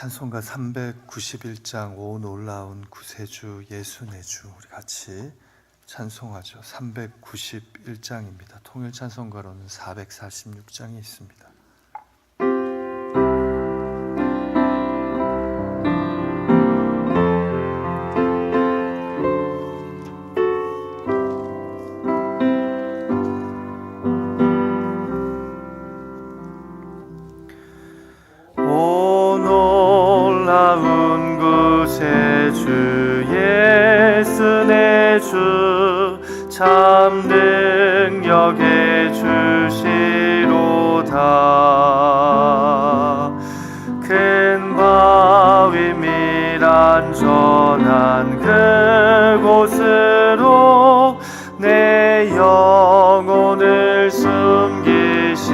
찬송가 391장 오 놀라운 구세주 예수 내 주, 우리 같이 찬송하죠. 391장입니다. 통일 찬송가로는 446장이 있습니다. 주 예수 내 주 참 능력의 주시로다. 큰 바위밀 안전한 그곳으로 내 영혼을 숨기시네.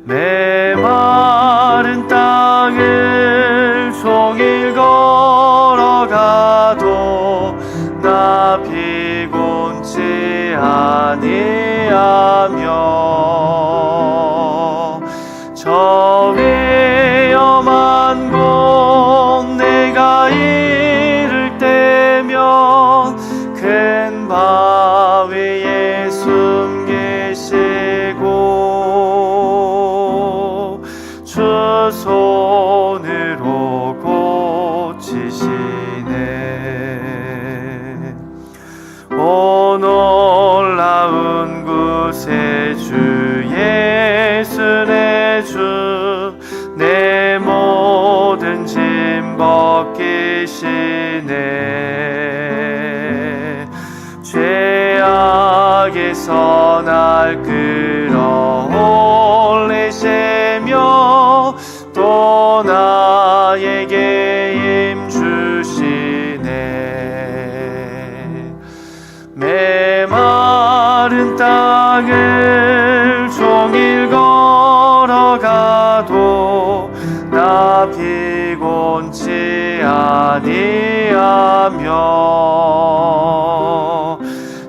메마른 땅을 종일 걸어가도 나 피곤치 아니하며 저 위험한 곳 내가 이를 때면 큰 바위에 숨기시고 주 손으로 고치시네. 오 놀라운 구세주 예수 내 주 내 모든 짐 벗기시네. 죄악에서 날 끌어올리시며 또 나에게 힘 주시네. 메마른 땅을 종일 걸어가도 나 피곤치 아니하며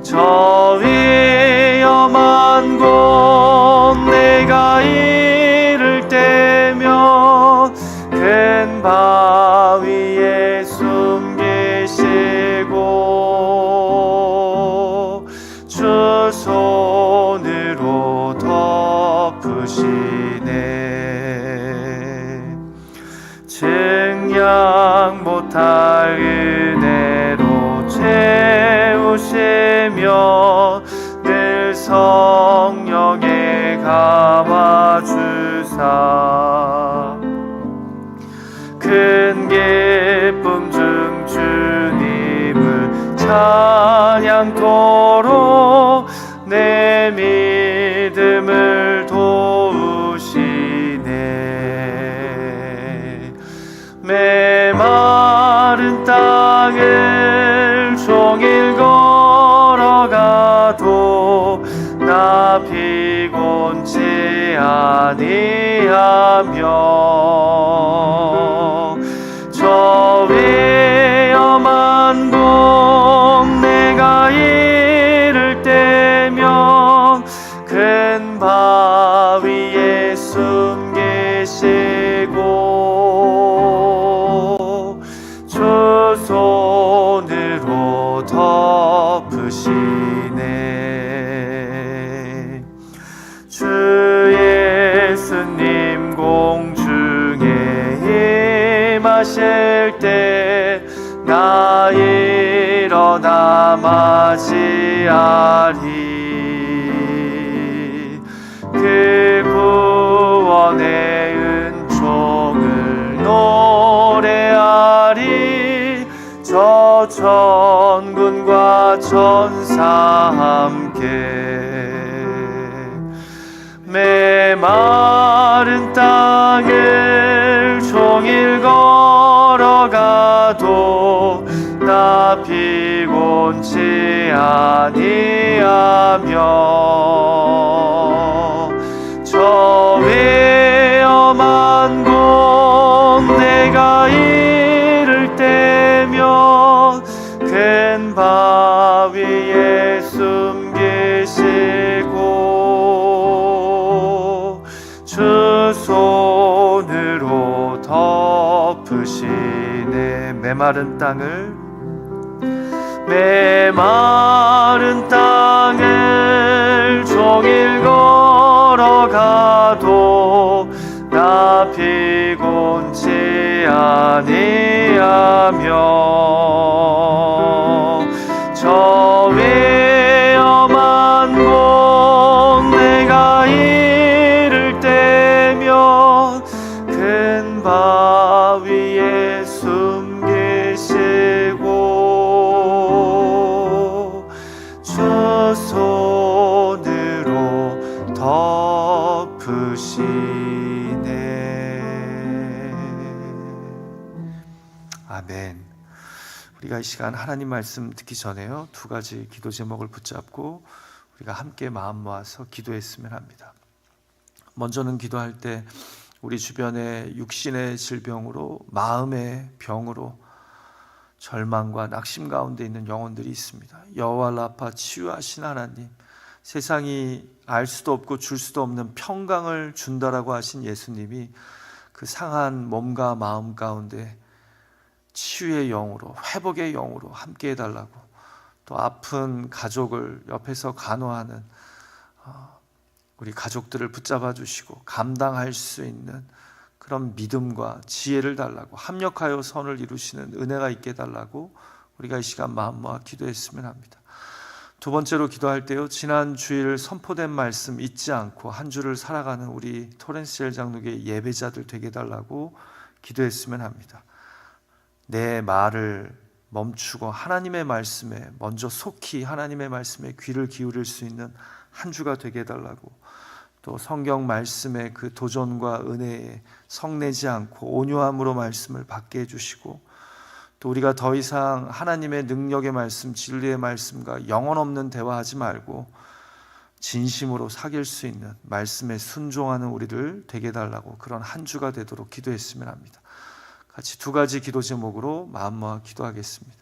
저 위험한 곳 내가 이를 때면 큰 바위에 숨기시고 주 손으로 덮으시네. 증량 못할 은혜로 채우시며 늘 성령에 감아주사 큰 기쁨 중 주님을 찬양토록 내 믿음을 도우시네. 메마른 땅을 종일 걸어가도 나 피곤치 아니하며 저 위험한 곳 내가 이를 때면 큰 바위에 숨기시고 주 손으로 덮으시네. 주 예수님 공중에 임하실 때 나 일어나 맞이하리. 그 구원의 은총을 노래하리. 저 천군과 천사 함께 메마른 땅을 종일 걸어가도 나 피곤치 아니하며 저 위험한 곳 내가 이를 때면 큰 바위에 숨기시고 주 손 덮으시네. 메마른 땅을 종일 걸어가도 나 피곤치 아니하며 저 위험한 곳 내가 이를 때면 큰 바위에 숨기시고 주 손으로 덮으시네. 아멘. 우리가 이 시간 하나님 말씀 듣기 전에요, 두 가지 기도 제목을 붙잡고 우리가 함께 마음 모아서 기도했으면 합니다. 먼저는 기도할 때 우리 주변에 육신의 질병으로, 마음의 병으로 절망과 낙심 가운데 있는 영혼들이 있습니다. 여호와 라파, 치유하신 하나님, 세상이 알 수도 없고 줄 수도 없는 평강을 준다라고 하신 예수님이 그 상한 몸과 마음 가운데 치유의 영으로, 회복의 영으로 함께 해달라고, 또 아픈 가족을 옆에서 간호하는 우리 가족들을 붙잡아 주시고 감당할 수 있는 그런 믿음과 지혜를 달라고, 합력하여 선을 이루시는 은혜가 있게 해달라고 우리가 이 시간 마음 모아 기도했으면 합니다. 두 번째로 기도할 때요, 지난 주일 선포된 말씀 잊지 않고 한 주를 살아가는 우리 토렌시엘 장로교의 예배자들 되게 해달라고 기도했으면 합니다. 내 말을 멈추고 하나님의 말씀에 먼저 속히 하나님의 말씀에 귀를 기울일 수 있는 한 주가 되게 해달라고, 또 성경 말씀의 그 도전과 은혜에 성내지 않고 온유함으로 말씀을 받게 해주시고, 또 우리가 더 이상 하나님의 능력의 말씀, 진리의 말씀과 영혼 없는 대화하지 말고 진심으로 사귈 수 있는 말씀에 순종하는 우리들 되게 해달라고, 그런 한 주가 되도록 기도했으면 합니다. 같이 두 가지 기도 제목으로 마음 모아 기도하겠습니다.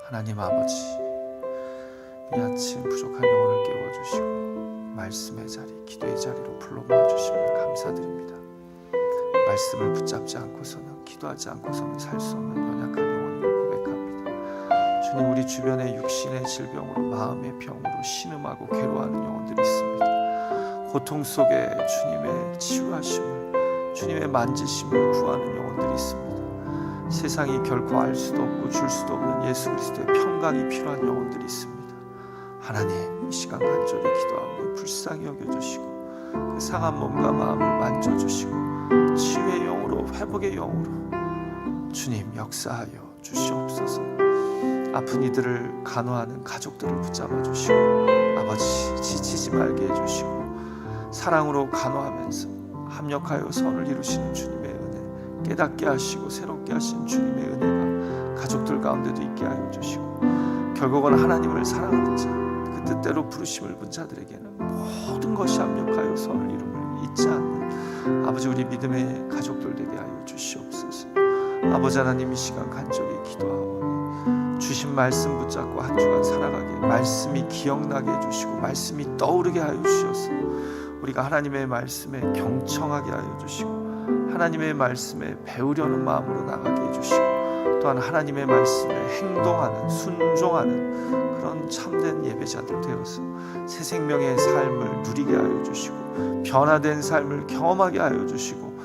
하나님 아버지, 이 아침 부족한 영혼을 깨워주시고 말씀의 자리, 기도의 자리로 불러 모아주심을 감사드립니다. 말씀을 붙잡지 않고서는, 기도하지 않고서는 살 수 없는 연약한 영혼임을 고백합니다. 주님, 우리 주변에 육신의 질병으로, 마음의 병으로 신음하고 괴로워하는 영혼들이 있습니다. 고통 속에 주님의 치유하심을, 주님의 만지심을 구하는 영혼들이 있습니다. 세상이 결코 알 수도 없고 줄 수도 없는 예수 그리스도의 평강이 필요한 영혼들이 있습니다. 하나님, 이 시간 간절히 기도하오니 불쌍히 여겨주시고 그 상한 몸과 마음을 만져주시고 치유의 영으로, 회복의 영으로 주님 역사하여 주시옵소서. 아픈 이들을 간호하는 가족들을 붙잡아 주시고, 아버지 지치지 말게 해주시고 사랑으로 간호하면서 합력하여 선을 이루시는 주님의 은혜 깨닫게 하시고 새롭게 하신 주님의 은혜가 가족들 가운데도 있게 하여 주시고, 결국은 하나님을 사랑하는 자, 그 뜻대로 부르심을 본 자들에게는 모든 것이 합력하여 선을 이룸을 잊지 않는 아버지, 우리 믿음의 가족들 되게 하여 주시옵소서. 아버지 하나님, 이 시간 간절히 기도하오니 주신 말씀 붙잡고 한 주간 살아가게, 말씀이 기억나게 해주시고 말씀이 떠오르게 하여 주시옵소서. 우리가 하나님의 말씀에 경청하게 하여 주시고 하나님의 말씀에 배우려는 마음으로 나가게 해주시고, 또한 하나님의 말씀에 행동하는, 순종하는 그런 참된 예배자들 되어서 새 생명의 삶을 누리게 하여 주시고 변화된 삶을 경험하게 하여 주시고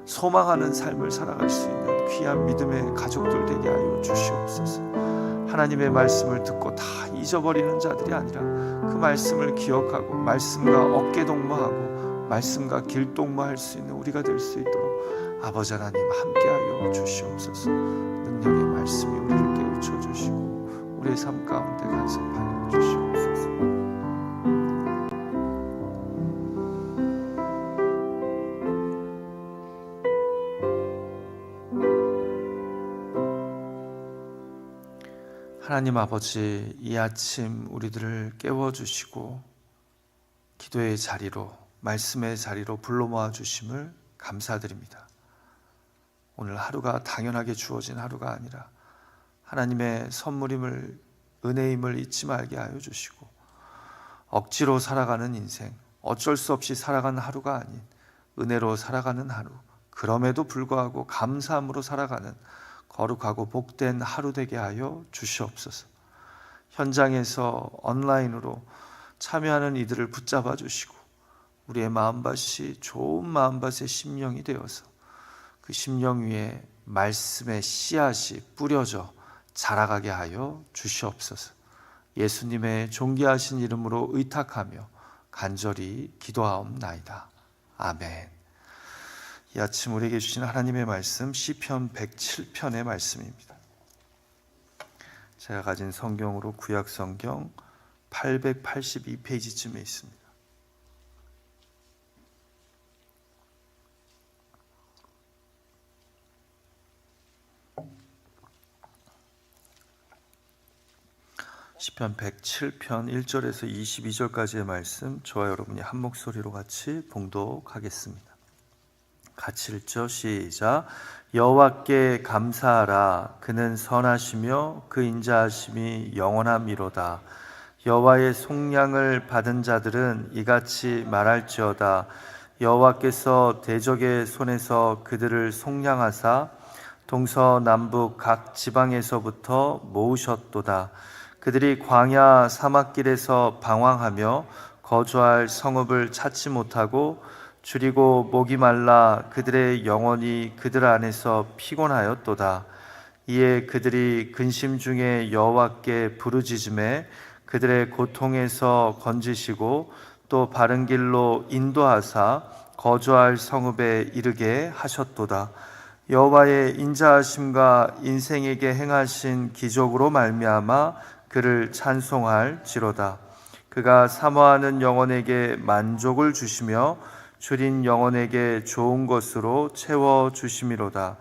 소망하는 삶을 살아갈 수 있는 귀한 믿음의 가족들 되게 하여 주시옵소서. 하나님의 말씀을 듣고 다 잊어버리는 자들이 아니라 그 말씀을 기억하고 말씀과 어깨동무하고 말씀과 길동무할 수 있는 우리가 될 수 있도록 아버지 하나님 함께하여 주시옵소서. 능력의 말씀이 우리를 깨우쳐 주시고 우리의 삶 가운데 간섭하여 주시옵소서. 하나님 아버지, 이 아침 우리들을 깨워주시고 기도의 자리로, 말씀의 자리로 불러 모아주심을 감사드립니다. 오늘 하루가 당연하게 주어진 하루가 아니라 하나님의 선물임을, 은혜임을 잊지 말게 하여 주시고 억지로 살아가는 인생, 어쩔 수 없이 살아가는 하루가 아닌 은혜로 살아가는 하루, 그럼에도 불구하고 감사함으로 살아가는 거룩하고 복된 하루 되게 하여 주시옵소서. 현장에서 온라인으로 참여하는 이들을 붙잡아 주시고 우리의 마음밭이 좋은 마음밭의 심령이 되어서 그 심령 위에 말씀의 씨앗이 뿌려져 자라가게 하여 주시옵소서. 예수님의 존귀하신 이름으로 의탁하며 간절히 기도하옵나이다. 아멘. 이 아침 우리에게 주신 하나님의 말씀 시편 107편의 말씀입니다. 제가 가진 성경으로 구약 성경 882페이지쯤에 있습니다. 시편 107편 1절에서 22절까지의 말씀, 저와 여러분이 한 목소리로 같이 봉독하겠습니다. 같이 읽죠. 시작. 여호와께 감사하라. 그는 선하시며 그 인자하심이 영원함이로다. 여호와의 속량을 받은 자들은 이같이 말할지어다. 여호와께서 대적의 손에서 그들을 속량하사 동서남북 각 지방에서부터 모으셨도다. 그들이 광야 사막길에서 방황하며 거주할 성읍을 찾지 못하고 줄이고 목이 말라 그들의 영혼이 그들 안에서 피곤하였도다. 이에 그들이 근심 중에 여호와께 부르짖음에 그들의 고통에서 건지시고 또 바른 길로 인도하사 거주할 성읍에 이르게 하셨도다. 여호와의 인자하심과 인생에게 행하신 기적으로 말미암아 그를 찬송할지로다. 그가 사모하는 영혼에게 만족을 주시며 줄인 영혼에게 좋은 것으로 채워주심이로다.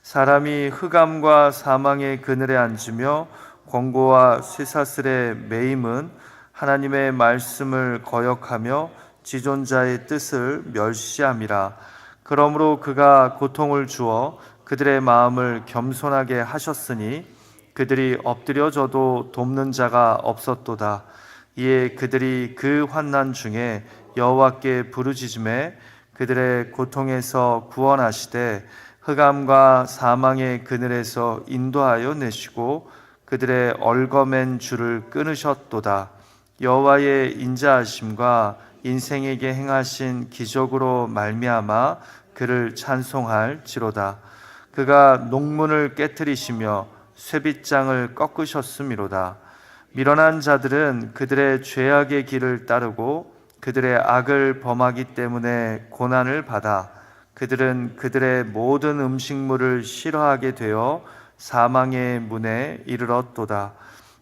사람이 흑암과 사망의 그늘에 앉으며 권고와 쇠사슬에 매임은 하나님의 말씀을 거역하며 지존자의 뜻을 멸시함이라. 그러므로 그가 고통을 주어 그들의 마음을 겸손하게 하셨으니 그들이 엎드려져도 돕는 자가 없었도다. 이에 그들이 그 환난 중에 여호와께 부르짖음에 그들의 고통에서 구원하시되 흑암과 사망의 그늘에서 인도하여 내시고 그들의 얽어맨 줄을 끊으셨도다. 여호와의 인자하심과 인생에게 행하신 기적으로 말미암아 그를 찬송할지로다. 그가 농문을 깨뜨리시며 쇠빗장을 꺾으셨음이로다. 미련한 자들은 그들의 죄악의 길을 따르고 그들의 악을 범하기 때문에 고난을 받아 그들은 그들의 모든 음식물을 싫어하게 되어 사망의 문에 이르렀도다.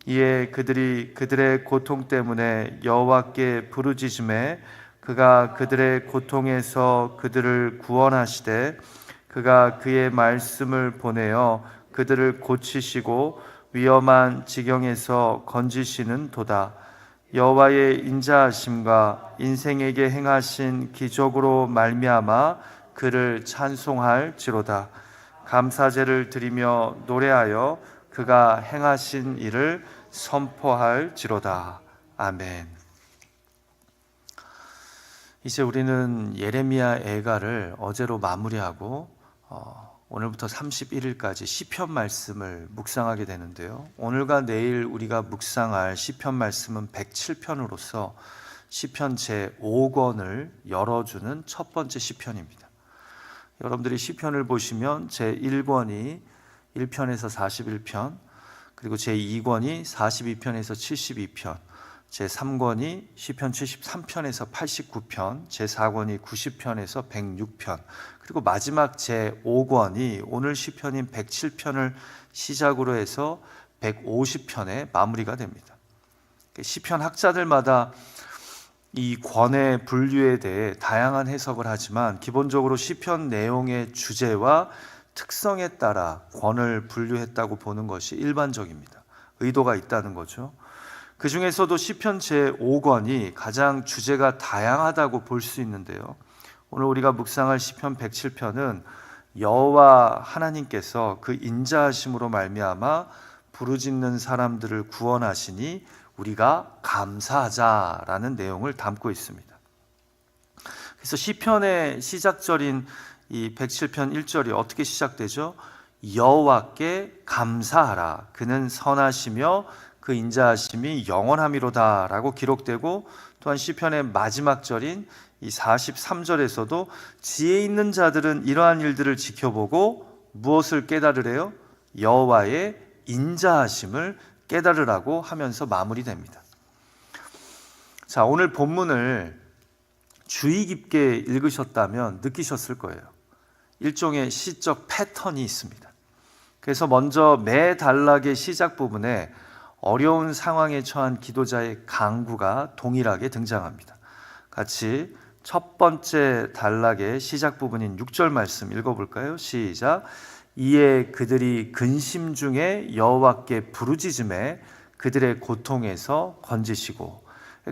이에 그들이 그들의 고통 때문에 여호와께 부르짖음에 그가 그들의 고통에서 그들을 구원하시되 그가 그의 말씀을 보내어 그들을 고치시고 위험한 지경에서 건지시는 도다. 여호와의 인자하심과 인생에게 행하신 기적으로 말미암아 그를 찬송할지로다. 감사제를 드리며 노래하여 그가 행하신 일을 선포할지로다. 아멘. 이제 우리는 예레미야 애가를 어제로 마무리하고 오늘부터 31일까지 시편 말씀을 묵상하게 되는데요. 오늘과 내일 우리가 묵상할 시편 말씀은 107편으로서 시편 제5권을 열어주는 첫 번째 시편입니다. 여러분들이 시편을 보시면 제1권이 1편에서 41편, 그리고 제2권이 42편에서 72편, 제3권이 시편 73편에서 89편, 제4권이 90편에서 106편, 그리고 마지막 제5권이 오늘 시편인 107편을 시작으로 해서 150편에 마무리가 됩니다. 시편 학자들마다 이 권의 분류에 대해 다양한 해석을 하지만 기본적으로 시편 내용의 주제와 특성에 따라 권을 분류했다고 보는 것이 일반적입니다. 의도가 있다는 거죠. 그 중에서도 시편 제5권이 가장 주제가 다양하다고 볼 수 있는데요. 오늘 우리가 묵상할 시편 107편은 여호와 하나님께서 그 인자하심으로 말미암아 부르짖는 사람들을 구원하시니 우리가 감사하자라는 내용을 담고 있습니다. 그래서 시편의 시작절인 이 107편 1절이 어떻게 시작되죠? 여호와께 감사하라. 그는 선하시며 그 인자하심이 영원함이로다 라고 기록되고, 또한 시편의 마지막 절인 이 43절에서도 지혜 있는 자들은 이러한 일들을 지켜보고 무엇을 깨달으래요? 여호와의 인자하심을 깨달으라고 하면서 마무리됩니다. 자, 오늘 본문을 주의 깊게 읽으셨다면 느끼셨을 거예요. 일종의 시적 패턴이 있습니다. 그래서 먼저 매 단락의 시작 부분에 어려운 상황에 처한 기도자의 간구가 동일하게 등장합니다. 같이 첫 번째 단락의 시작 부분인 6절 말씀 읽어볼까요? 시작. 이에 그들이 근심 중에 여호와께 부르짖음에 그들의 고통에서 건지시고.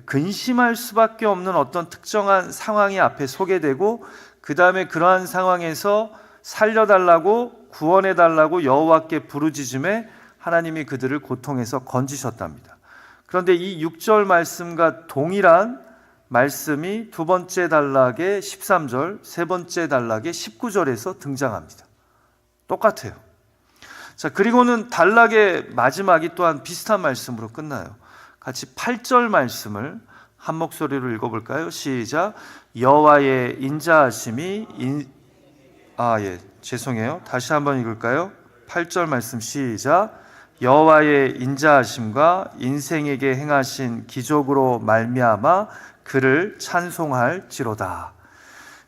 근심할 수밖에 없는 어떤 특정한 상황이 앞에 소개되고, 그 다음에 그러한 상황에서 살려달라고 구원해달라고 여호와께 부르짖음에 하나님이 그들을 고통에서 건지셨답니다. 그런데 이 6절 말씀과 동일한 말씀이 두 번째 단락의 13절, 세 번째 단락의 19절에서 등장합니다. 똑같아요. 자, 그리고는 단락의 마지막이 또한 비슷한 말씀으로 끝나요. 같이 8절 말씀을 한 목소리로 읽어볼까요? 시작. 여호와의 인자하심이 죄송해요. 다시 한번 읽을까요? 8절 말씀 시작. 여호와의 인자하심과 인생에게 행하신 기적으로 말미암아 그를 찬송할지로다.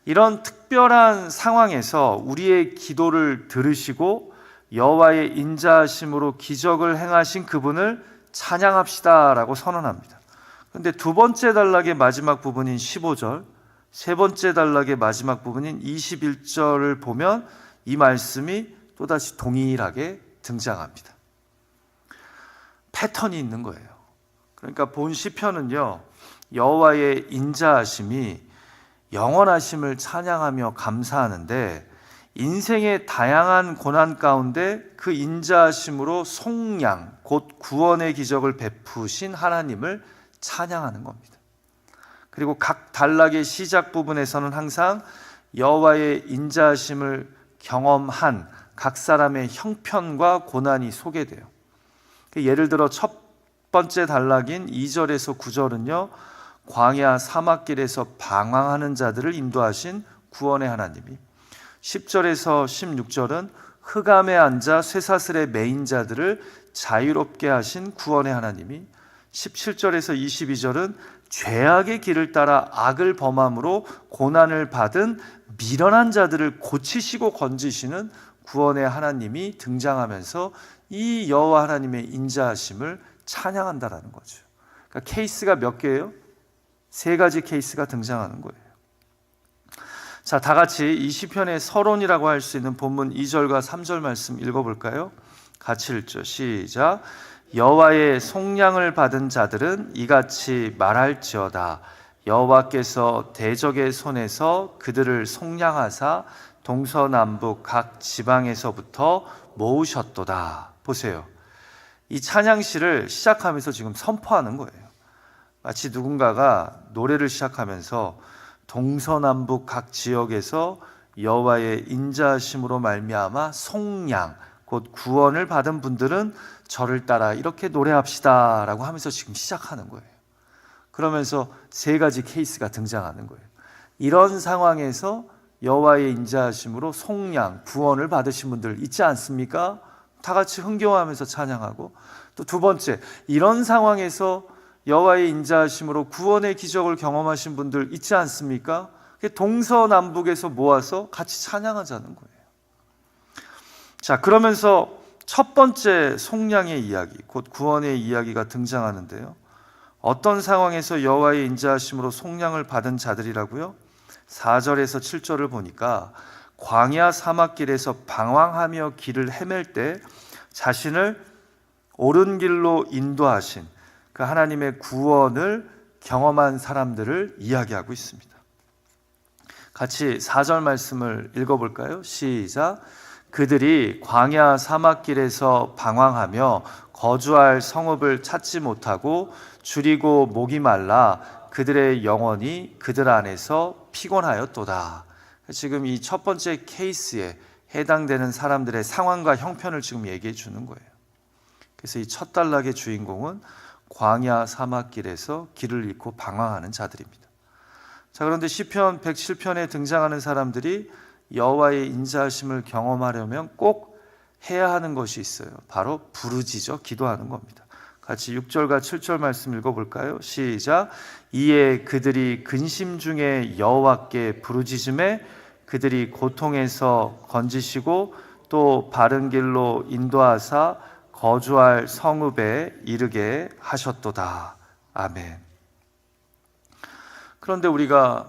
이런 특별한 상황에서 우리의 기도를 들으시고 여호와의 인자하심으로 기적을 행하신 그분을 찬양합시다라고 선언합니다. 그런데 두 번째 단락의 마지막 부분인 15절, 세 번째 단락의 마지막 부분인 21절을 보면 이 말씀이 또다시 동일하게 등장합니다. 패턴이 있는 거예요. 그러니까 본 시편은요, 여호와의 인자하심이 영원하심을 찬양하며 감사하는데, 인생의 다양한 고난 가운데 그 인자하심으로 속량, 곧 구원의 기적을 베푸신 하나님을 찬양하는 겁니다. 그리고 각 단락의 시작 부분에서는 항상 여호와의 인자하심을 경험한 각 사람의 형편과 고난이 소개돼요. 예를 들어 첫 번째 단락인 2절에서 9절은요, 광야 사막길에서 방황하는 자들을 인도하신 구원의 하나님이, 10절에서 16절은 흑암에 앉아 쇠사슬에 매인 자들을 자유롭게 하신 구원의 하나님이, 17절에서 22절은 죄악의 길을 따라 악을 범함으로 고난을 받은 미련한 자들을 고치시고 건지시는 구원의 하나님이 등장하면서 이 여호와 하나님의 인자하심을 찬양한다라는 거죠. 그러니까 케이스가 몇 개예요? 세 가지 케이스가 등장하는 거예요. 자, 다 같이 이 시편의 서론이라고 할 수 있는 본문 2절과 3절 말씀 읽어볼까요? 같이 읽죠. 시작. 여호와의 속량을 받은 자들은 이같이 말할지어다. 여호와께서 대적의 손에서 그들을 속량하사 동서남북 각 지방에서부터 모으셨도다. 보세요. 이 찬양시를 시작하면서 지금 선포하는 거예요. 마치 누군가가 노래를 시작하면서 동서남북 각 지역에서 여호와의 인자하심으로 말미암아 속량, 곧 구원을 받은 분들은 저를 따라 이렇게 노래합시다 라고 하면서 지금 시작하는 거예요. 그러면서 세 가지 케이스가 등장하는 거예요. 이런 상황에서 여호와의 인자하심으로 속량, 구원을 받으신 분들 있지 않습니까? 다 같이 흥겨워하면서 찬양하고, 또 두 번째, 이런 상황에서 여호와의 인자하심으로 구원의 기적을 경험하신 분들 있지 않습니까? 동서남북에서 모아서 같이 찬양하자는 거예요. 자, 그러면서 첫 번째 속량의 이야기, 곧 구원의 이야기가 등장하는데요. 어떤 상황에서 여호와의 인자하심으로 속량을 받은 자들이라고요? 4절에서 7절을 보니까 광야 사막길에서 방황하며 길을 헤맬 때 자신을 옳은 길로 인도하신 그 하나님의 구원을 경험한 사람들을 이야기하고 있습니다. 같이 4절 말씀을 읽어볼까요? 시작. 그들이 광야 사막길에서 방황하며 거주할 성읍을 찾지 못하고 줄이고 목이 말라 그들의 영혼이 그들 안에서 피곤하였도다. 지금 이 첫 번째 케이스에 해당되는 사람들의 상황과 형편을 지금 얘기해 주는 거예요. 그래서 이 첫 단락의 주인공은 광야 사막길에서 길을 잃고 방황하는 자들입니다. 자, 그런데 시편 107편에 등장하는 사람들이 여호와의 인자하심을 경험하려면 꼭 해야 하는 것이 있어요. 바로 부르짖어 기도하는 겁니다. 같이 6절과 7절 말씀 읽어볼까요? 시작. 이에 그들이 근심 중에 여호와께 부르짖음에 그들이 고통에서 건지시고 또 바른 길로 인도하사 거주할 성읍에 이르게 하셨도다. 아멘. 그런데 우리가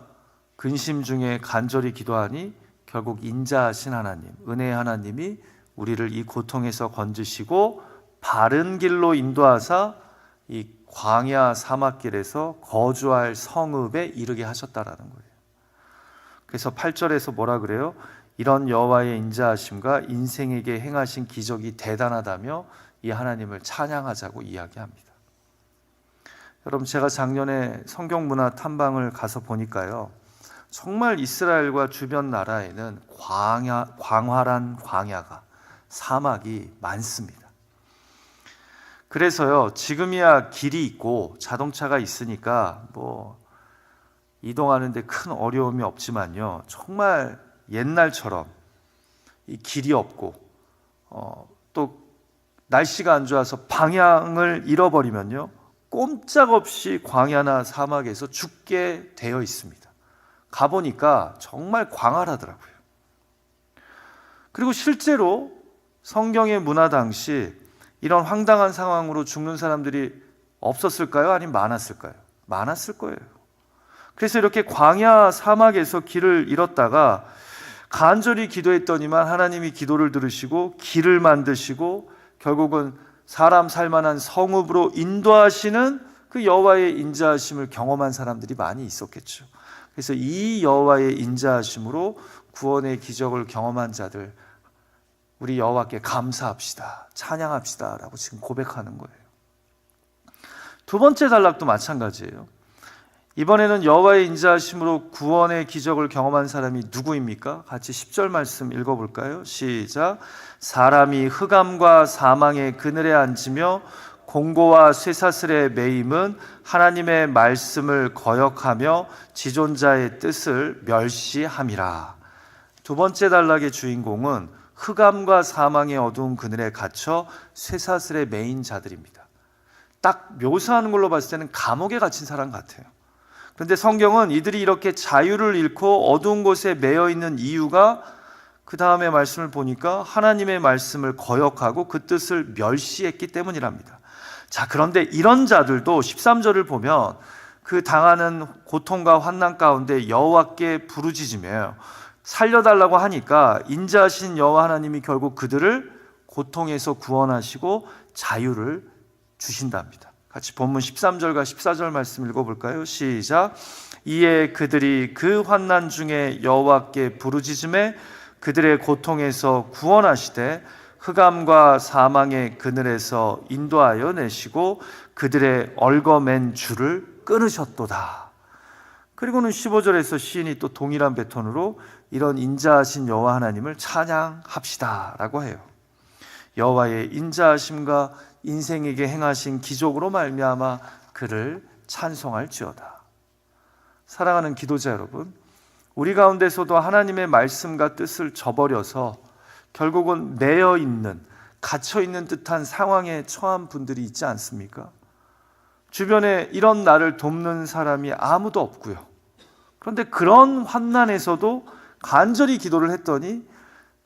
근심 중에 간절히 기도하니 결국 인자하신 하나님, 은혜의 하나님이 우리를 이 고통에서 건지시고 바른 길로 인도하사 이 광야 사막길에서 거주할 성읍에 이르게 하셨다라는 거예요. 그래서 8절에서 뭐라 그래요? 이런 여호와의 인자하심과 인생에게 행하신 기적이 대단하다며 이 하나님을 찬양하자고 이야기합니다. 여러분, 제가 작년에 성경문화 탐방을 가서 보니까요, 정말 이스라엘과 주변 나라에는 광활한 광야가, 사막이 많습니다. 그래서요, 지금이야 길이 있고 자동차가 있으니까 뭐 이동하는데 큰 어려움이 없지만요, 정말 옛날처럼 이 길이 없고 또 날씨가 안 좋아서 방향을 잃어버리면요, 꼼짝없이 광야나 사막에서 죽게 되어 있습니다. 가보니까 정말 광활하더라고요. 그리고 실제로 성경의 문화 당시 이런 황당한 상황으로 죽는 사람들이 없었을까요? 아니면 많았을까요? 많았을 거예요. 그래서 이렇게 광야 사막에서 길을 잃었다가 간절히 기도했더니만 하나님이 기도를 들으시고 길을 만드시고 결국은 사람 살만한 성읍으로 인도하시는 그 여호와의 인자하심을 경험한 사람들이 많이 있었겠죠. 그래서 이 여호와의 인자하심으로 구원의 기적을 경험한 자들, 우리 여호와께 감사합시다, 찬양합시다 라고 지금 고백하는 거예요. 두 번째 단락도 마찬가지예요. 이번에는 여호와의 인자하심으로 구원의 기적을 경험한 사람이 누구입니까? 같이 10절 말씀 읽어볼까요? 시작. 사람이 흑암과 사망의 그늘에 앉으며 공고와 쇠사슬에 매임은 하나님의 말씀을 거역하며 지존자의 뜻을 멸시함이라. 두 번째 단락의 주인공은 흑암과 사망의 어두운 그늘에 갇혀 쇠사슬에 매인 자들입니다. 딱 묘사하는 걸로 봤을 때는 감옥에 갇힌 사람 같아요. 그런데 성경은 이들이 이렇게 자유를 잃고 어두운 곳에 매여 있는 이유가 그 다음에 말씀을 보니까 하나님의 말씀을 거역하고 그 뜻을 멸시했기 때문이랍니다. 자, 그런데 이런 자들도 13절을 보면 그 당하는 고통과 환난 가운데 여호와께 부르짖으며 살려달라고 하니까 인자하신 여호와 하나님이 결국 그들을 고통에서 구원하시고 자유를 주신답니다. 같이 본문 13절과 14절 말씀 읽어볼까요? 시작. 이에 그들이 그 환난 중에 여호와께 부르짖음에 그들의 고통에서 구원하시되 흑암과 사망의 그늘에서 인도하여 내시고 그들의 얽어맨 줄을 끊으셨도다. 그리고는 15절에서 시인이 또 동일한 배톤으로 이런 인자하신 여호와 하나님을 찬양합시다 라고 해요. 여호와의 인자하심과 인생에게 행하신 기적으로 말미암아 그를 찬송할지어다. 사랑하는 기도자 여러분, 우리 가운데서도 하나님의 말씀과 뜻을 저버려서 결국은 매여 있는, 갇혀 있는 듯한 상황에 처한 분들이 있지 않습니까? 주변에 이런 나를 돕는 사람이 아무도 없고요. 그런데 그런 환난에서도 간절히 기도를 했더니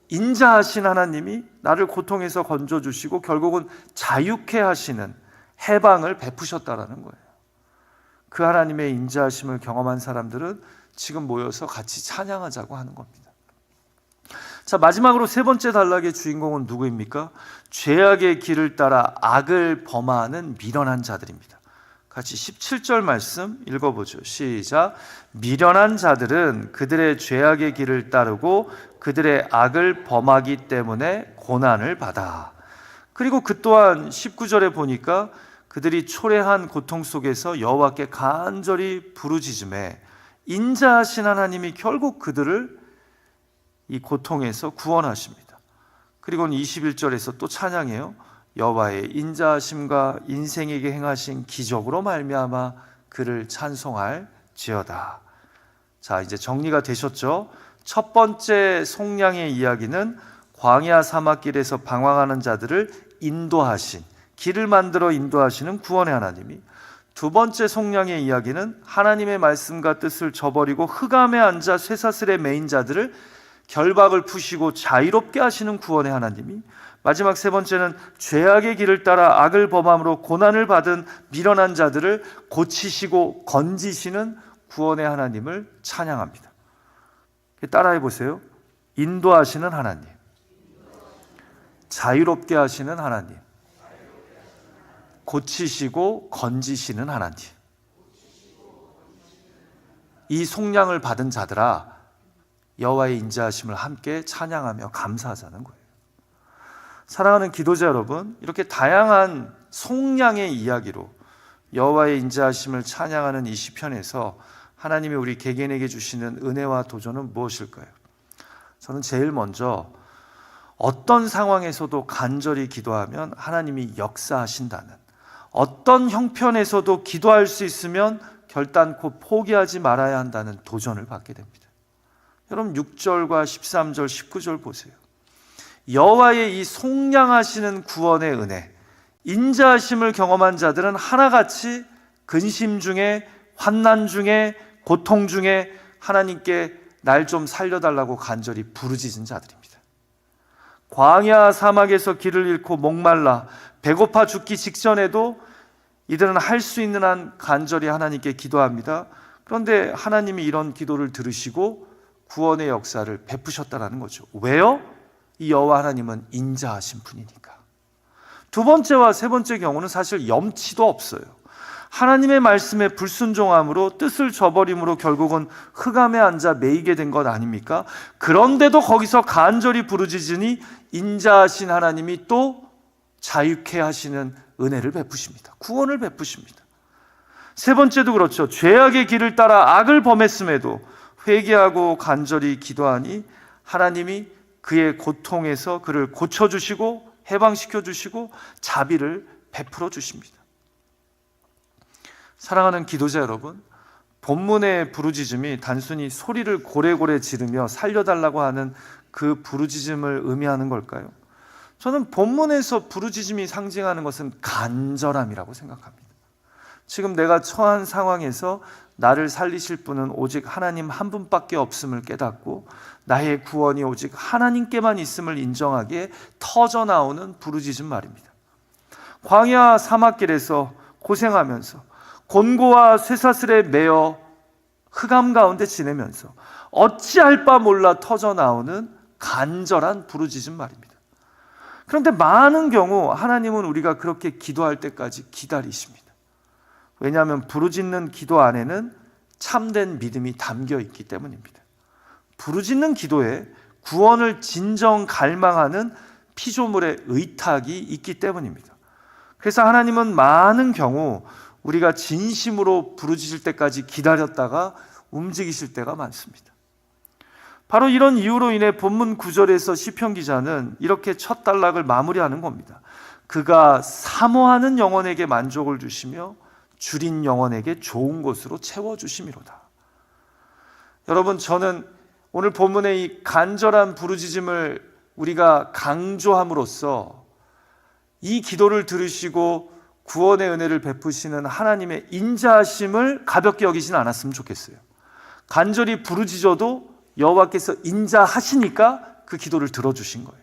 인자하신 하나님이 나를 고통에서 건져주시고 결국은 자유케 하시는 해방을 베푸셨다라는 거예요. 그 하나님의 인자하심을 경험한 사람들은 지금 모여서 같이 찬양하자고 하는 겁니다. 자, 마지막으로 세 번째 단락의 주인공은 누구입니까? 죄악의 길을 따라 악을 범하는 미련한 자들입니다. 같이 17절 말씀 읽어보죠. 시작. 미련한 자들은 그들의 죄악의 길을 따르고 그들의 악을 범하기 때문에 고난을 받아. 그리고 그 또한 19절에 보니까 그들이 초래한 고통 속에서 여호와께 간절히 부르짖음에 인자하신 하나님이 결국 그들을 이 고통에서 구원하십니다. 그리고는 21절에서 또 찬양해요. 여호와의 인자하심과 인생에게 행하신 기적으로 말미암아 그를 찬송할지어다. 자, 이제 정리가 되셨죠? 첫 번째 속량의 이야기는 광야 사막길에서 방황하는 자들을 인도하신, 길을 만들어 인도하시는 구원의 하나님이, 두 번째 속량의 이야기는 하나님의 말씀과 뜻을 저버리고 흑암에 앉아 쇠사슬에 매인 자들을 결박을 푸시고 자유롭게 하시는 구원의 하나님이, 마지막 세 번째는 죄악의 길을 따라 악을 범함으로 고난을 받은 미련한 자들을 고치시고 건지시는 구원의 하나님을 찬양합니다. 따라해 보세요. 인도하시는 하나님, 자유롭게 하시는 하나님, 고치시고 건지시는 하나님. 이 속량을 받은 자들아, 여호와의 인자하심을 함께 찬양하며 감사하자는 거예요. 사랑하는 기도자 여러분, 이렇게 다양한 속량의 이야기로 여호와의 인자하심을 찬양하는 이 시편에서 하나님이 우리 개개인에게 주시는 은혜와 도전은 무엇일까요? 저는 제일 먼저 어떤 상황에서도 간절히 기도하면 하나님이 역사하신다는, 어떤 형편에서도 기도할 수 있으면 결단코 포기하지 말아야 한다는 도전을 받게 됩니다. 여러분 6절과 13절, 19절 보세요. 여호와의 이 속량하시는 구원의 은혜, 인자하심을 경험한 자들은 하나같이 근심 중에, 환난 중에, 고통 중에 하나님께 날 좀 살려달라고 간절히 부르짖은 자들입니다. 광야 사막에서 길을 잃고 목말라 배고파 죽기 직전에도 이들은 할 수 있는 한 간절히 하나님께 기도합니다. 그런데 하나님이 이런 기도를 들으시고 구원의 역사를 베푸셨다는 거죠. 왜요? 이 여호와 하나님은 인자하신 분이니까. 두 번째와 세 번째 경우는 사실 염치도 없어요. 하나님의 말씀에 불순종함으로 뜻을 저버림으로 결국은 흑암에 앉아 매이게 된 것 아닙니까? 그런데도 거기서 간절히 부르짖으니 인자하신 하나님이 또 자유케 하시는 은혜를 베푸십니다. 구원을 베푸십니다. 세 번째도 그렇죠. 죄악의 길을 따라 악을 범했음에도 회개하고 간절히 기도하니 하나님이 그의 고통에서 그를 고쳐주시고 해방시켜 주시고 자비를 베풀어 주십니다. 사랑하는 기도자 여러분, 본문의 부르짖음이 단순히 소리를 고래고래 지르며 살려달라고 하는 그 부르짖음을 의미하는 걸까요? 저는 본문에서 부르짖음이 상징하는 것은 간절함이라고 생각합니다. 지금 내가 처한 상황에서 나를 살리실 분은 오직 하나님 한 분밖에 없음을 깨닫고 나의 구원이 오직 하나님께만 있음을 인정하기에 터져나오는 부르짖음 말입니다. 광야 사막길에서 고생하면서 곤고와 쇠사슬에 매여 흑암 가운데 지내면서 어찌할 바 몰라 터져나오는 간절한 부르짖음 말입니다. 그런데 많은 경우 하나님은 우리가 그렇게 기도할 때까지 기다리십니다. 왜냐하면 부르짖는 기도 안에는 참된 믿음이 담겨 있기 때문입니다. 부르짖는 기도에 구원을 진정 갈망하는 피조물의 의탁이 있기 때문입니다. 그래서 하나님은 많은 경우 우리가 진심으로 부르짖을 때까지 기다렸다가 움직이실 때가 많습니다. 바로 이런 이유로 인해 본문 9절에서 시편 기자는 이렇게 첫 단락을 마무리하는 겁니다. 그가 사모하는 영혼에게 만족을 주시며 줄인 영혼에게 좋은 것으로 채워주심이로다. 여러분, 저는 오늘 본문의 이 간절한 부르짖음을 우리가 강조함으로써 이 기도를 들으시고 구원의 은혜를 베푸시는 하나님의 인자하심을 가볍게 여기진 않았으면 좋겠어요. 간절히 부르짖어도 여호와께서 인자하시니까 그 기도를 들어주신 거예요.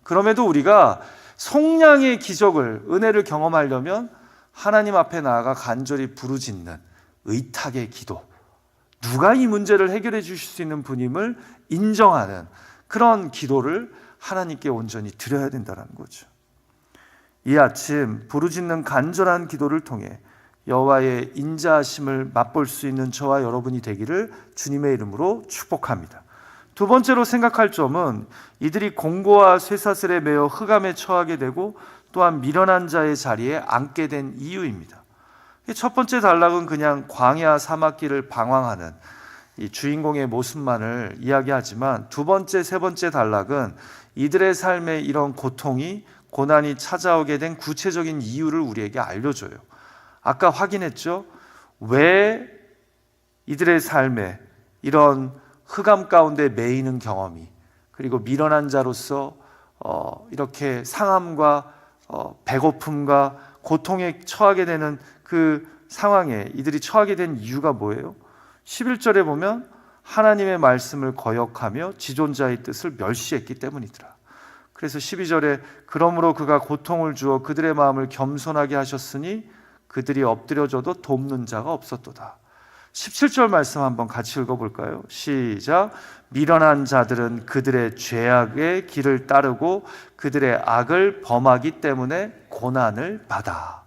그럼에도 우리가 속량의 기적을, 은혜를 경험하려면 하나님 앞에 나아가 간절히 부르짖는 의탁의 기도, 누가 이 문제를 해결해 주실 수 있는 분임을 인정하는 그런 기도를 하나님께 온전히 드려야 된다는 거죠. 이 아침 부르짖는 간절한 기도를 통해 여호와의 인자하심을 맛볼 수 있는 저와 여러분이 되기를 주님의 이름으로 축복합니다. 두 번째로 생각할 점은 이들이 공고와 쇠사슬에 매여 흑암에 처하게 되고 또한 미련한 자의 자리에 앉게 된 이유입니다. 첫 번째 단락은 그냥 광야 사막길을 방황하는 이 주인공의 모습만을 이야기하지만 두 번째, 세 번째 단락은 이들의 삶에 이런 고통이, 고난이 찾아오게 된 구체적인 이유를 우리에게 알려줘요. 아까 확인했죠? 왜 이들의 삶에 이런 흑암 가운데 매이는 경험이, 그리고 미련한 자로서 이렇게 상함과 배고픔과 고통에 처하게 되는 그 상황에 이들이 처하게 된 이유가 뭐예요? 11절에 보면 하나님의 말씀을 거역하며 지존자의 뜻을 멸시했기 때문이더라. 그래서 12절에 그러므로 그가 고통을 주어 그들의 마음을 겸손하게 하셨으니 그들이 엎드려져도 돕는 자가 없었도다. 17절 말씀 한번 같이 읽어볼까요? 시작. 미련한 자들은 그들의 죄악의 길을 따르고 그들의 악을 범하기 때문에 고난을 받아.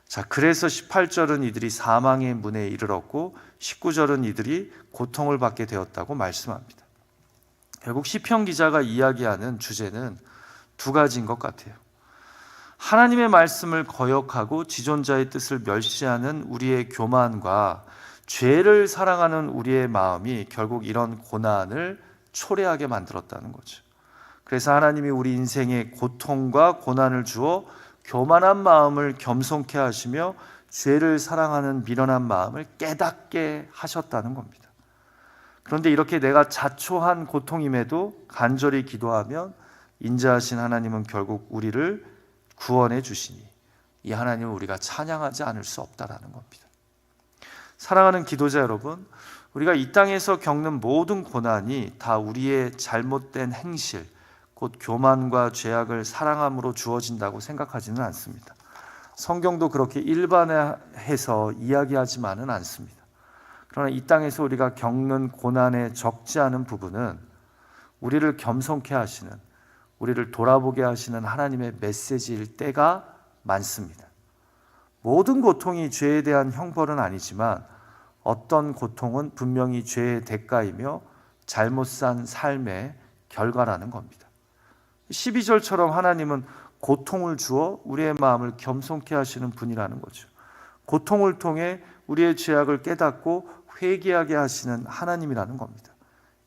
자, 그래서 18절은 이들이 사망의 문에 이르렀고 19절은 이들이 고통을 받게 되었다고 말씀합니다. 결국 시편 기자가 이야기하는 주제는 두 가지인 것 같아요. 하나님의 말씀을 거역하고 지존자의 뜻을 멸시하는 우리의 교만과 죄를 사랑하는 우리의 마음이 결국 이런 고난을 초래하게 만들었다는 거죠. 그래서 하나님이 우리 인생에 고통과 고난을 주어 교만한 마음을 겸손케 하시며 죄를 사랑하는 미련한 마음을 깨닫게 하셨다는 겁니다. 그런데 이렇게 내가 자초한 고통임에도 간절히 기도하면 인자하신 하나님은 결국 우리를 구원해 주시니 이 하나님을 우리가 찬양하지 않을 수 없다라는 겁니다. 사랑하는 기도자 여러분, 우리가 이 땅에서 겪는 모든 고난이 다 우리의 잘못된 행실, 곧 교만과 죄악을 사랑함으로 주어진다고 생각하지는 않습니다. 성경도 그렇게 일반화해서 이야기하지만은 않습니다. 그러나 이 땅에서 우리가 겪는 고난의 적지 않은 부분은 우리를 겸손케 하시는, 우리를 돌아보게 하시는 하나님의 메시지일 때가 많습니다. 모든 고통이 죄에 대한 형벌은 아니지만 어떤 고통은 분명히 죄의 대가이며 잘못 산 삶의 결과라는 겁니다. 12절처럼 하나님은 고통을 주어 우리의 마음을 겸손케 하시는 분이라는 거죠. 고통을 통해 우리의 죄악을 깨닫고 회개하게 하시는 하나님이라는 겁니다.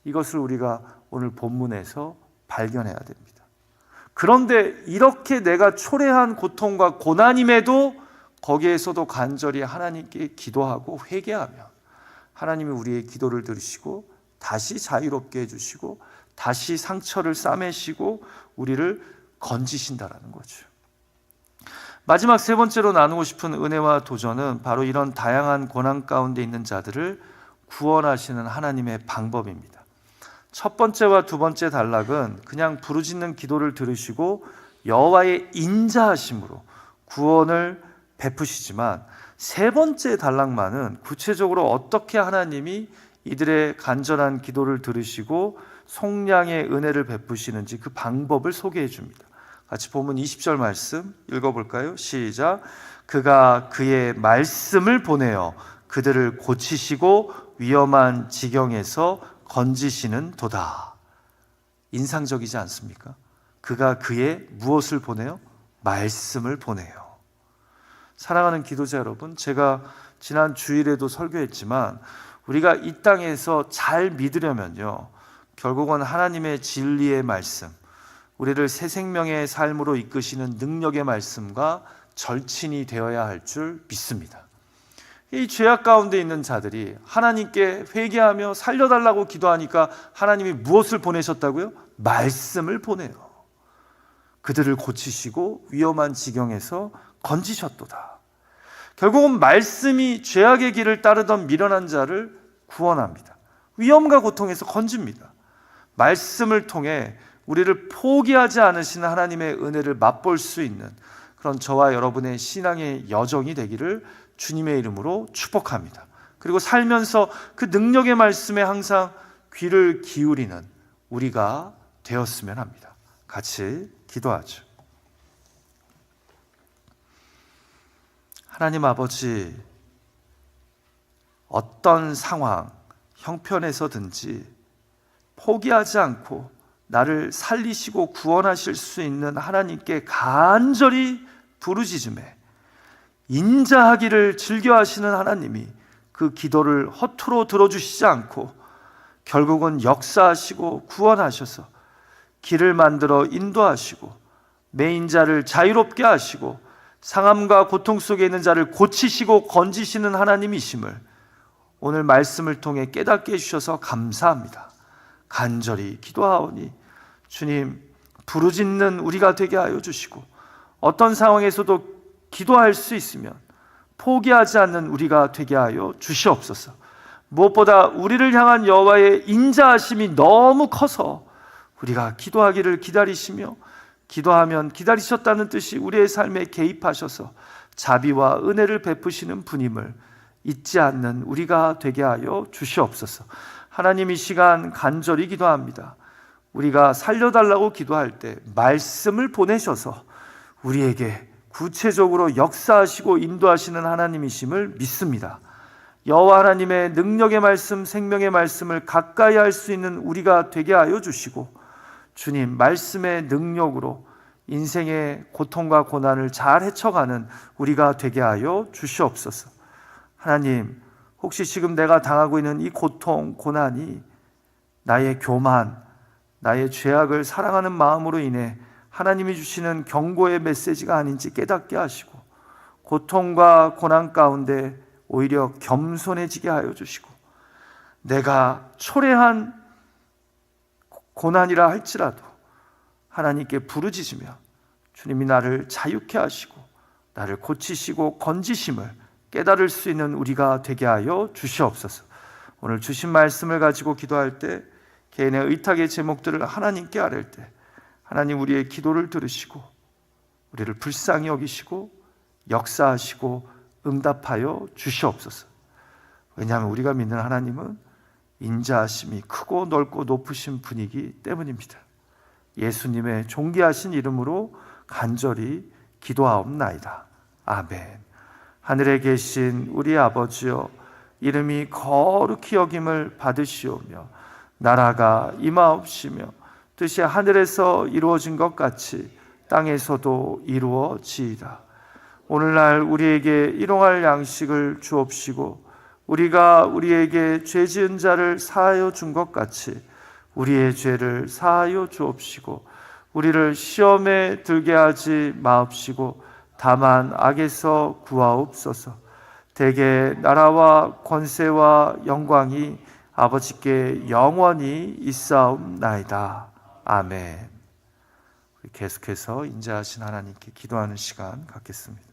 이것을 우리가 오늘 본문에서 발견해야 됩니다. 그런데 이렇게 내가 초래한 고통과 고난임에도 거기에서도 간절히 하나님께 기도하고 회개하면 하나님이 우리의 기도를 들으시고 다시 자유롭게 해주시고 다시 상처를 싸매시고 우리를 건지신다라는 거죠. 마지막 세 번째로 나누고 싶은 은혜와 도전은 바로 이런 다양한 고난 가운데 있는 자들을 구원하시는 하나님의 방법입니다. 첫 번째와 두 번째 단락은 그냥 부르짖는 기도를 들으시고 여호와의 인자하심으로 구원을 베푸시지만 세 번째 단락만은 구체적으로 어떻게 하나님이 이들의 간절한 기도를 들으시고 속량의 은혜를 베푸시는지 그 방법을 소개해 줍니다. 같이 보면 20절 말씀 읽어볼까요? 시작. 그가 그의 말씀을 보내어 그들을 고치시고 위험한 지경에서 건지시는 도다. 인상적이지 않습니까? 그가 그의 무엇을 보내요? 말씀을 보내요. 사랑하는 기도자 여러분, 제가 지난 주일에도 설교했지만 우리가 이 땅에서 잘 믿으려면요, 결국은 하나님의 진리의 말씀, 우리를 새 생명의 삶으로 이끄시는 능력의 말씀과 절친이 되어야 할 줄 믿습니다. 이 죄악 가운데 있는 자들이 하나님께 회개하며 살려달라고 기도하니까 하나님이 무엇을 보내셨다고요? 말씀을 보내요. 그들을 고치시고 위험한 지경에서 건지셨도다. 결국은 말씀이 죄악의 길을 따르던 미련한 자를 구원합니다. 위험과 고통에서 건집니다. 말씀을 통해 우리를 포기하지 않으시는 하나님의 은혜를 맛볼 수 있는 그런 저와 여러분의 신앙의 여정이 되기를 주님의 이름으로 축복합니다. 그리고 살면서 그 능력의 말씀에 항상 귀를 기울이는 우리가 되었으면 합니다. 같이 기도하죠. 하나님 아버지, 어떤 상황, 형편에서든지 포기하지 않고 나를 살리시고 구원하실 수 있는 하나님께 간절히 부르짖음에 인자하기를 즐겨하시는 하나님이 그 기도를 허투루 들어주시지 않고 결국은 역사하시고 구원하셔서 길을 만들어 인도하시고 매인 자를 자유롭게 하시고 상함과 고통 속에 있는 자를 고치시고 건지시는 하나님이심을 오늘 말씀을 통해 깨닫게 해주셔서 감사합니다. 간절히 기도하오니 주님, 부르짖는 우리가 되게 하여 주시고 어떤 상황에서도 기도할 수 있으면 포기하지 않는 우리가 되게 하여 주시옵소서. 무엇보다 우리를 향한 여호와의 인자하심이 너무 커서 우리가 기도하기를 기다리시며 기도하면 기다리셨다는 뜻이 우리의 삶에 개입하셔서 자비와 은혜를 베푸시는 분임을 잊지 않는 우리가 되게 하여 주시옵소서. 하나님, 이 시간 간절히 기도합니다. 우리가 살려달라고 기도할 때 말씀을 보내셔서 우리에게 구체적으로 역사하시고 인도하시는 하나님이심을 믿습니다. 여호와 하나님의 능력의 말씀, 생명의 말씀을 가까이 할 수 있는 우리가 되게 하여 주시고 주님, 말씀의 능력으로 인생의 고통과 고난을 잘 헤쳐가는 우리가 되게 하여 주시옵소서. 하나님, 혹시 지금 내가 당하고 있는 이 고통, 고난이 나의 교만, 나의 죄악을 사랑하는 마음으로 인해 하나님이 주시는 경고의 메시지가 아닌지 깨닫게 하시고 고통과 고난 가운데 오히려 겸손해지게 하여 주시고 내가 초래한 고난이라 할지라도 하나님께 부르짖으며 주님이 나를 자유케 하시고 나를 고치시고 건지심을 깨달을 수 있는 우리가 되게 하여 주시옵소서. 오늘 주신 말씀을 가지고 기도할 때 개인의 의탁의 제목들을 하나님께 아뢰 때 하나님, 우리의 기도를 들으시고 우리를 불쌍히 여기시고 역사하시고 응답하여 주시옵소서. 왜냐하면 우리가 믿는 하나님은 인자하심이 크고 넓고 높으신 분이기 때문입니다. 예수님의 존귀하신 이름으로 간절히 기도하옵나이다. 아멘. 하늘에 계신 우리 아버지여, 이름이 거룩히 여김을 받으시오며 나라가 임하옵시며 뜻이 하늘에서 이루어진 것 같이 땅에서도 이루어지이다. 오늘날 우리에게 일용할 양식을 주옵시고 우리가 우리에게 죄 지은 자를 사하여 준 것 같이 우리의 죄를 사하여 주옵시고 우리를 시험에 들게 하지 마옵시고 다만 악에서 구하옵소서. 대개 나라와 권세와 영광이 아버지께 영원히 있사옵나이다. 아멘. 계속해서 인자하신 하나님께 기도하는 시간 갖겠습니다.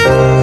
주시고